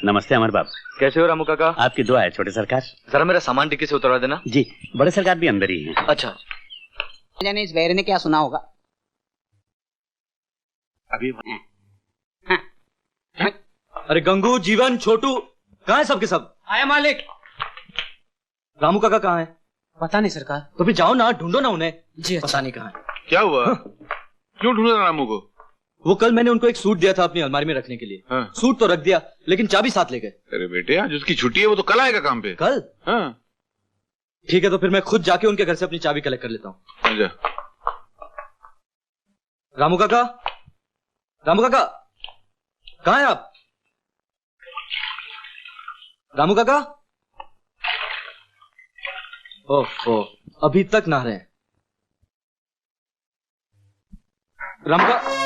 नमस्ते अमर बाबू। कैसे हो रामू काका? आपकी दुआ है छोटे सरकार। जरा मेरा सामान डिक्की से उतरवा देना। जी, बड़े सरकार भी अंदर ही हैं। अच्छा। जाने इस बैर ने क्या सुना होगा। अभी अरे गंगू, जीवन, छोटू कहाँ है? सबके सब आया मालिक। रामू काका कहाँ है? पता नहीं सरकार। तो फिर जाओ ना, ढूंढो ना उन्हें। जी अच्छा। पता नहीं कहाँ है। क्या हुआ? क्यों ढूंढ रहा रामू को? वो कल मैंने उनको एक सूट दिया था अपनी अलमारी में रखने के लिए। हाँ। सूट तो रख दिया, लेकिन चाबी साथ ले गए। अरे बेटे, आज उसकी छुट्टी है, वो तो कल आएगा काम पे। कल? हाँ। ठीक है, तो फिर मैं खुद जाके उनके घर से अपनी चाबी कलेक्ट कर लेता हूँ। आजा। रामू काका, रामू काका कहाँ हैं आप? रामू काका? ओह, अभी तक नहा रहे हैं। रामू का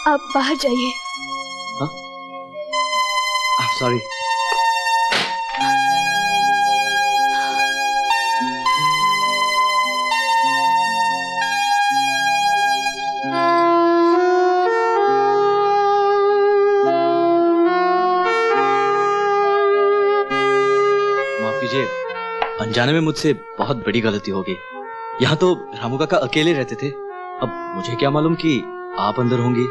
आप बाहर जाइए। सॉरी। माफ कीजिए, अनजाने में मुझसे बहुत बड़ी गलती हो गई। यहाँ तो रामू काका अकेले रहते थे, अब मुझे क्या मालूम कि आप अंदर होंगी।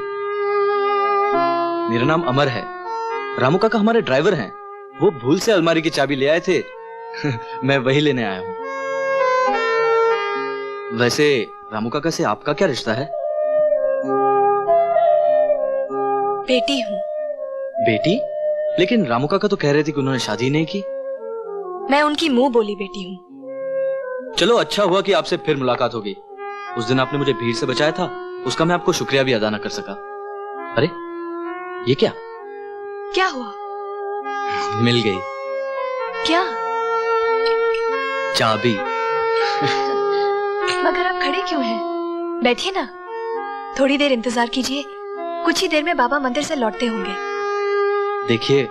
मेरा नाम अमर है। रामू काका हमारे ड्राइवर हैं। वो भूल से अलमारी की चाबी ले आए थे। मैं वही लेने आया हूँ। वैसे रामू काका से आपका क्या रिश्ता है? बेटी हूँ। बेटी? लेकिन रामू काका तो कह रहे थे कि उन्होंने शादी नहीं की। मैं उनकी मुंह बोली बेटी हूँ। चलो, अच्छा हुआ कि आपसे फिर मुलाकात हो गई। उस दिन आपने मुझे भीड़ से बचाया था, उसका मैं आपको शुक्रिया भी अदा न कर सका। अरे ये क्या? क्या हुआ? मिल गई। क्या? चाबी। मगर आप खड़े क्यों हैं? बैठिए ना, थोड़ी देर इंतजार कीजिए। कुछ ही देर में बाबा मंदिर से लौटते होंगे। देखिए,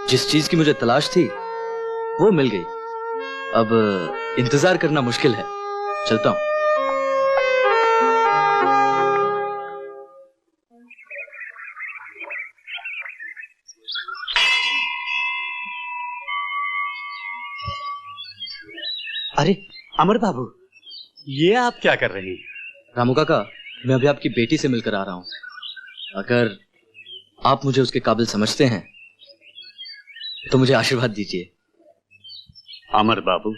जिस चीज की मुझे तलाश थी वो मिल गई। अब इंतजार करना मुश्किल है। चलता हूं। अरे अमर बाबू, ये आप क्या कर रहे हैं? रामू काका, मैं अभी आपकी बेटी से मिलकर आ रहा हूं। अगर आप मुझे उसके काबिल समझते हैं तो मुझे आशीर्वाद दीजिए। अमर बाबू,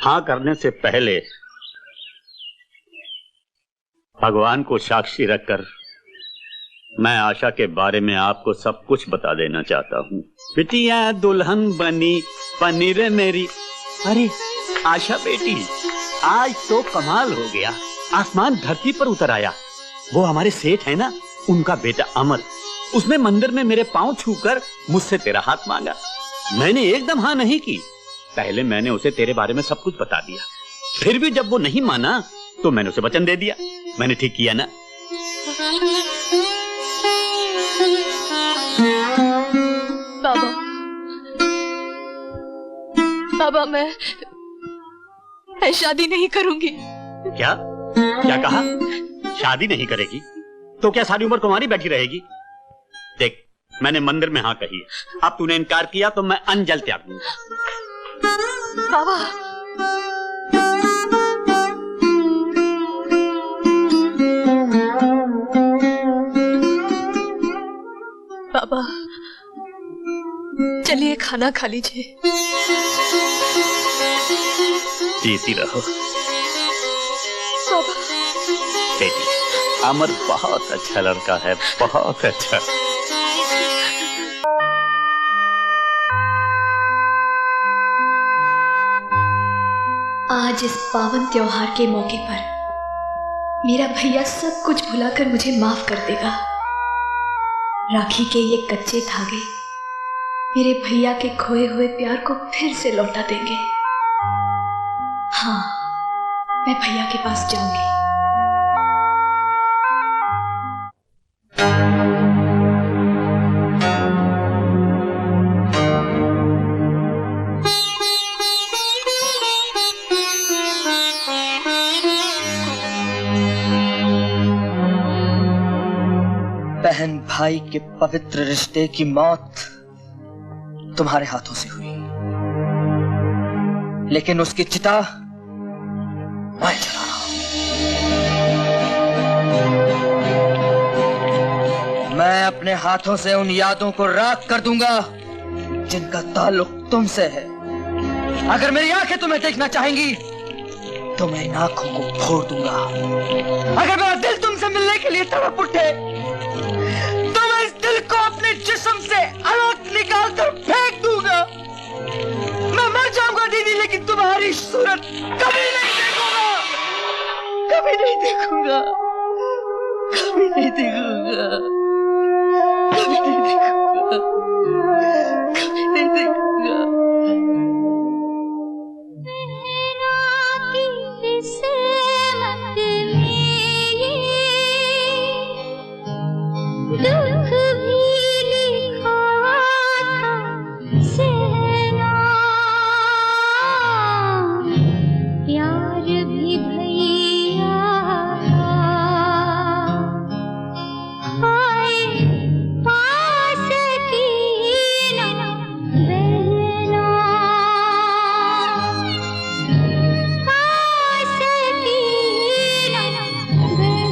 हाँ करने से पहले भगवान को साक्षी रखकर मैं आशा के बारे में आपको सब कुछ बता देना चाहता हूँ। बिटिया दुल्हन बनी पनीर मेरी। अरे आशा बेटी, आज तो कमाल हो गया। आसमान धरती पर उतर आया। वो हमारे सेठ है ना, उनका बेटा अमर, उसने मंदिर में मेरे पांव छूकर मुझसे तेरा हाथ मांगा। मैंने एकदम हाँ नहीं की। पहले मैंने उसे तेरे बारे में सब कुछ बता दिया। फिर भी जब वो नहीं माना तो मैंने उसे वचन दे दिया। मैंने ठीक किया ना? बाबा, बाबा मैं शादी नहीं करूंगी। क्या क्या कहा? शादी नहीं करेगी तो क्या सारी उम्र कुंवारी बैठी रहेगी? देख, मैंने मंदिर में हाँ कही है। अब तूने इनकार किया तो मैं अनजल त्याग दूंगा। बाबा, बाबा चलिए खाना खा लीजिए। जीती रहो बाबा। बेटी, अमर बहुत अच्छा लड़का है, बहुत अच्छा। आज इस पावन त्योहार के मौके पर मेरा भैया सब कुछ भुलाकर मुझे माफ कर देगा। राखी के ये कच्चे धागे मेरे भैया के खोए हुए प्यार को फिर से लौटा देंगे। हाँ, मैं भैया के पास जाऊंगी। भाई के पवित्र रिश्ते की मौत तुम्हारे हाथों से हुई, लेकिन उसकी चिता मैं जला रहा हूं। मैं अपने हाथों से उन यादों को राख कर दूंगा जिनका ताल्लुक तुमसे है। अगर मेरी आंखें तुम्हें देखना चाहेंगी तो मैं इन आंखों को फोड़ दूंगा। अगर मेरा दिल तुमसे मिलने के लिए तड़प उठे तो मैं इस दिल को अपने जिस्म से अलग निकाल कर फेंक दूंगा। मैं मर जाऊंगा दीदी, लेकिन तुम्हारी सूरत कभी नहीं देखूंगा, कभी नहीं देखूंगा, कभी नहीं देखूंगा, कभी नहीं देखूंगा, कभी नहीं देखूंगा। दुख भी लिखा था सहना, प्यार भी भैया हाय पास की ना बहना, पास की ना बहना,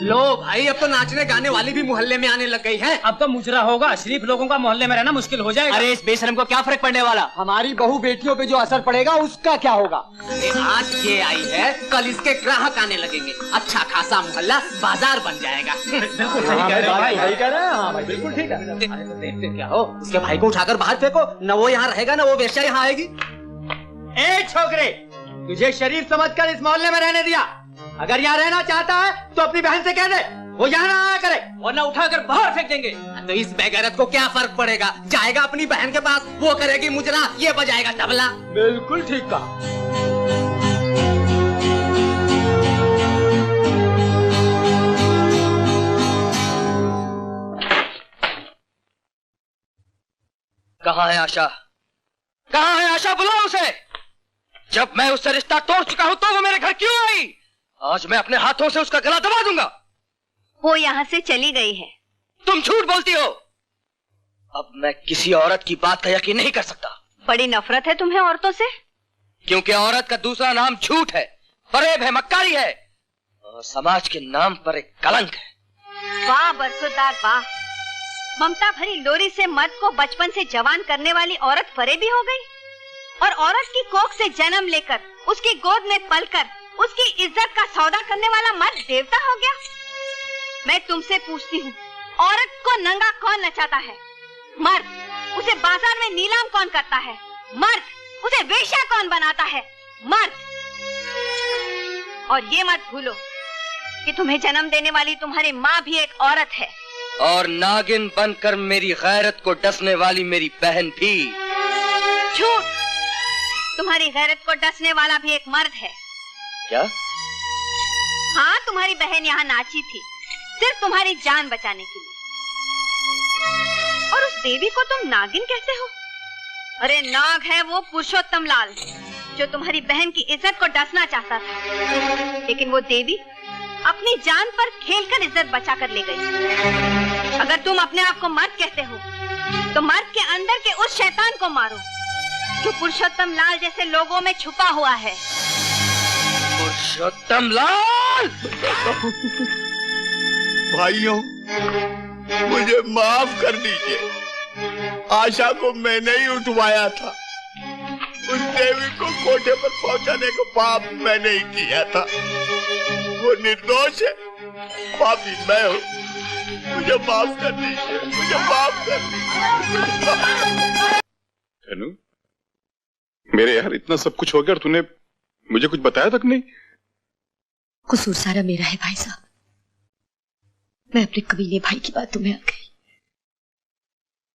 लो भाई, अब तो नाचने गाने वाली भी मोहल्ले में आने लग गई है। अब तो मुजरा होगा, शरीफ लोगों का मोहल्ले में रहना मुश्किल हो जाएगा। अरे इस बेशरम को क्या फर्क पड़ने वाला? हमारी बहू बेटियों पे जो असर पड़ेगा उसका क्या होगा? आज ये आई है, कल इसके ग्राहक आने लगेंगे, अच्छा खासा मोहल्ला बाजार बन जाएगा। बिल्कुल सही कह रहे हैं, सही कह रहे हैं। हाँ भाई, बिल्कुल ठीक है। तो देखते क्या हो, उसके भाई को उठाकर बाहर फेंको, न वो यहाँ रहेगा न वो वेश्या यहाँ आएगी। ए छोकरे, तुझे शरीफ समझकर इस मोहल्ले में रहने दिया। अगर यहाँ रहना चाहता है तो अपनी बहन से कह दे वो यहाँ ना आया करे, वरना उठाकर बाहर फेंक देंगे। तो इस बेगैरत को क्या फर्क पड़ेगा, जाएगा अपनी बहन के पास, वो करेगी मुजरा, ये बजाएगा तबला। बिल्कुल ठीक कहा। कहाँ है आशा? कहाँ है आशा? बुलाओ उसे। जब मैं उससे रिश्ता तोड़ चुका हूँ तो वो मेरे घर क्यों आई? आज मैं अपने हाथों से उसका गला दबा दूंगा। वो यहाँ से चली गई है। तुम झूठ बोलती हो। अब मैं किसी औरत की बात का यकीन नहीं कर सकता। बड़ी नफरत है तुम्हें औरतों से? क्योंकि औरत का दूसरा नाम झूठ है, फरेब है, मक्कारी है और समाज के नाम पर एक कलंक है। वाह बरसुदार वाह, ममता भरी लोरी से मर्द को बचपन से जवान करने वाली औरत फरेबी हो गई, और औरत की कोख से जन्म लेकर उसकी गोद में पलकर उसकी इज्जत का सौदा करने वाला मर्द देवता हो गया। मैं तुमसे पूछती हूँ, औरत को नंगा कौन नचाता है? मर्द। उसे बाजार में नीलाम कौन करता है? मर्द। उसे वेश्या कौन बनाता है? मर्द। और ये मत भूलो कि तुम्हें जन्म देने वाली तुम्हारी माँ भी एक औरत है, और नागिन बनकर मेरी गैरत को डसने वाली मेरी बहन भी। झूठ। तुम्हारी गैरत को डसने वाला भी एक मर्द है। क्या? हाँ, तुम्हारी बहन यहाँ नाची थी सिर्फ तुम्हारी जान बचाने के लिए, और उस देवी को तुम नागिन कहते हो? अरे नाग है वो पुरुषोत्तम लाल, जो तुम्हारी बहन की इज्जत को डसना चाहता था, लेकिन वो देवी अपनी जान पर खेलकर इज्जत बचा कर ले गई। अगर तुम अपने आप को मर्द कहते हो तो मर्द के अंदर के उस शैतान को मारो जो पुरुषोत्तम लाल जैसे लोगों में छुपा हुआ है। पुरुषोत्तम लाल! भाइयों, मुझे माफ कर दीजिए। आशा को मैंने ही उठवाया था। उस देवी को कोठे पर पहुंचाने का पाप मैंने ही किया था। वो निर्दोष है, पापी मैं हूँ। मुझे माफ कर दीजिए, मुझे माफ कर दीजिए। अनु, मेरे यार इतना सब कुछ हो गया और तूने मुझे कुछ बताया तक नहीं। कसूर सारा मेरा है भाई साहब। मैं अपने कमीने भाई की बातों में आ गई।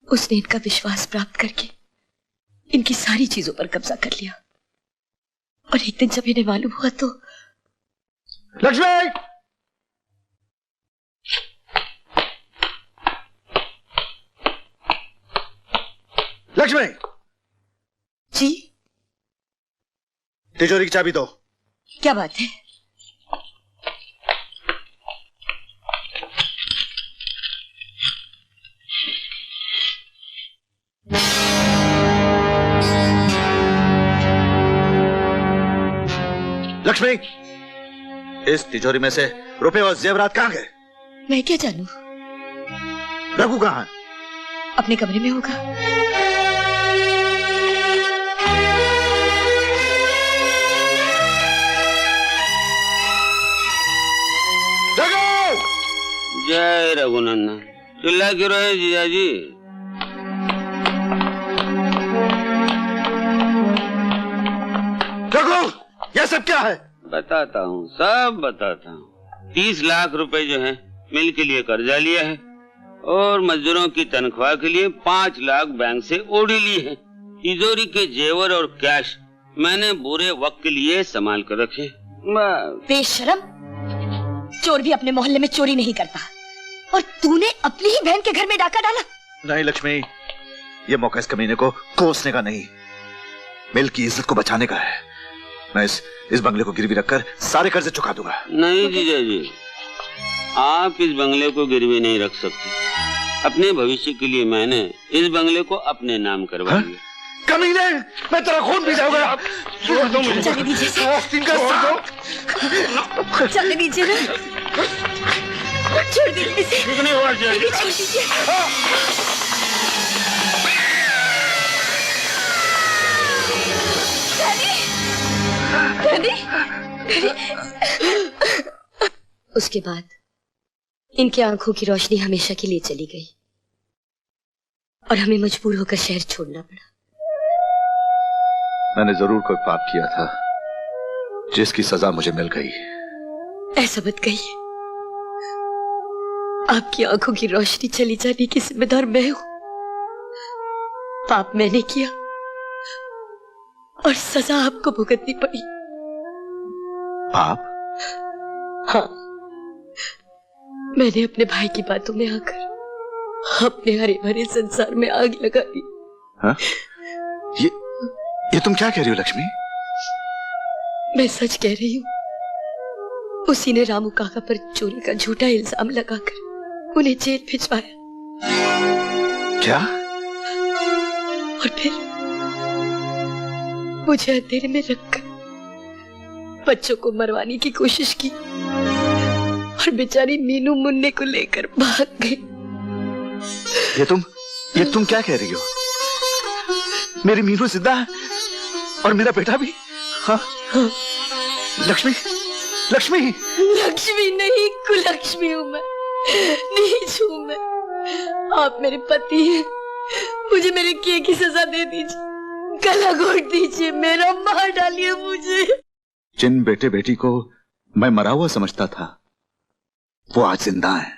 उसने इनका विश्वास प्राप्त करके इनकी सारी चीजों पर कब्जा कर लिया, और एक दिन जब इन्हें मालूम हुआ तो। लक्ष्मी! लक्ष्मी जी, तिजोरी की चाबी दो। क्या बात है? लक्ष्मी, इस तिजोरी में से रुपए और जेवरात कहाँ गए? मैं क्या जानूं? रघु कहाँ है? अपने कमरे में होगा। रघु! जय रघुनंदन। चिल्ला क्यों रहे जीजाजी? रघु, यह सब क्या है? बताता हूँ, सब बताता हूँ। 30 लाख रुपए जो है मिल के लिए कर्जा लिया है और मजदूरों की तनख्वाह के लिए 5 लाख बैंक से ओढ़ी ली है। तिजोरी के जेवर और कैश मैंने बुरे वक्त के लिए संभाल कर रखे। बेशरम, चोर भी अपने मोहल्ले में चोरी नहीं करता और तूने अपनी ही बहन के घर में डाका डाला। नहीं लक्ष्मी, ये मौका इस कमीने को कोसने का नहीं, मिल की इज्जत को बचाने का है। मैं इस बंगले को गिरवी रखकर सारे कर्जे चुका दूंगा। नहीं जीजाजी, आप इस बंगले को गिरवी नहीं रख सकते। अपने भविष्य के लिए मैंने इस बंगले को अपने नाम करवा दिया। कमीने, मैं तेरा खून पी जाऊंगा। जाने दीजिए, जाने दीजिए ना, छोड़ दीजिए, छोड़ दीजिए। उसके बाद इनकी आंखों की रोशनी हमेशा के लिए चली गई और हमें मजबूर होकर शहर छोड़ना पड़ा। मैंने जरूर कोई पाप किया था जिसकी सजा मुझे मिल गई। ऐसा मत कहिए, आपकी आंखों की रोशनी चली जाने की जिम्मेदार मैं हूं। पाप मैंने किया और सजा आपको भुगतनी पड़ी। पाप? हाँ, मैंने अपने भाई की बातों में आकर अपने हरे भरे संसार में आग लगा दी। हाँ? ये तुम क्या कह रही हो लक्ष्मी? मैं सच कह रही हूँ। उसी ने रामू काका पर चोरी का झूठा इल्जाम लगाकर उन्हें जेल भिजवाया। क्या? और फिर मुझे अंधेरे में रखकर बच्चों को मरवाने की कोशिश की और बेचारी मीनू मुन्ने को लेकर भाग गई। ये तुम क्या कह रही हो? मेरी मीनू जिंदा है और मेरा बेटा भी? हाँ? लक्ष्मी, लक्ष्मी, लक्ष्मी नहीं, कुलक्ष्मी हूँ मैं, नीच हूँ मैं। आप मेरे पति हैं, मुझे मेरे किए की सजा दे दीजिए, गला घोट दीजिए, मेरा मार डालिए मुझे। जिन बेटे बेटी को मैं मरा हुआ समझता था वो आज जिंदा है।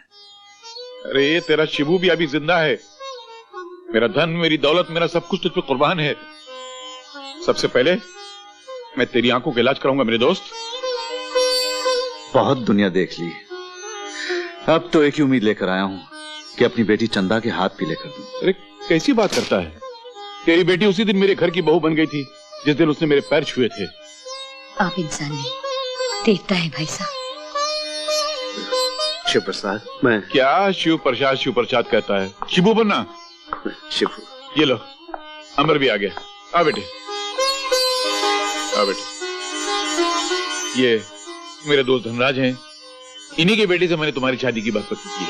अरे तेरा शिबू भी अभी जिंदा है। मेरा धन, मेरी दौलत, मेरा सब कुछ तुझ पे कुर्बान है। सबसे पहले मैं तेरी आंखों का इलाज कराऊंगा मेरे दोस्त। बहुत दुनिया देख ली, अब तो एक ही उम्मीद लेकर आया हूं कि अपनी बेटी चंदा के हाथ पीले कर दूं। अरे कैसी बात करता है? तेरी बेटी उसी दिन मेरे घर की बहू बन गई थी जिस दिन उसने मेरे पैर छुए थे। आप इंसान नहीं, देवता है भाई साहब। शिव प्रसाद, मैं क्या शिव प्रसाद कहता है? शिबू बनना। शिबू, ये लो, अमर भी आ गया। आ बेटे, आ बेटे। ये मेरे दोस्त धनराज हैं, इन्हीं के बेटे से मैंने तुम्हारी शादी की बात पक्की की है।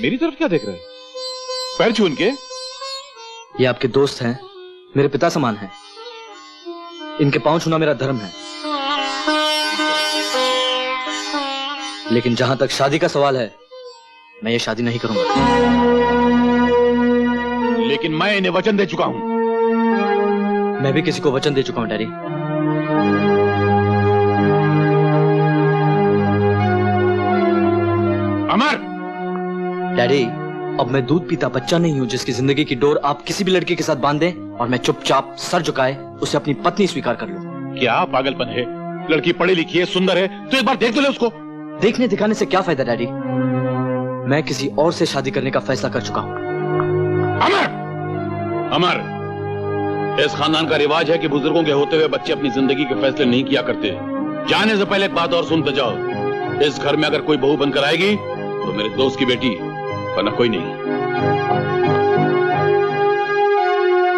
मेरी तरफ क्या देख रहा है? पैर छू उनके। ये आपके दोस्त हैं, मेरे पिता समान हैं। इनके पांव छूना मेरा धर्म है। लेकिन जहां तक शादी का सवाल है, मैं ये शादी नहीं करूंगा। लेकिन मैं इन्हें वचन दे चुका हूं। मैं भी किसी को वचन दे चुका हूं डैडी। अमर! डैडी, अब मैं दूध पीता बच्चा नहीं हूं जिसकी जिंदगी की डोर आप किसी भी लड़के के साथ बांध दें और मैं चुपचाप सर झुकाए उसे अपनी पत्नी स्वीकार कर लूं। क्या पागलपन है? लड़की पढ़ी लिखी है, सुंदर है, तो एक बार देख तो ले उसको। देखने दिखाने से क्या फायदा डैडी? मैं किसी और से शादी करने का फैसला कर चुका हूं। अमर, अमर, इस खानदान का रिवाज है कि बुजुर्गों के होते हुए बच्चे अपनी जिंदगी के फैसले नहीं किया करते। जाने से पहले एक बात और सुनते जाओ, इस घर में अगर कोई बहू बनकर आएगी तो मेरे दोस्त की बेटी, वरना कोई नहीं।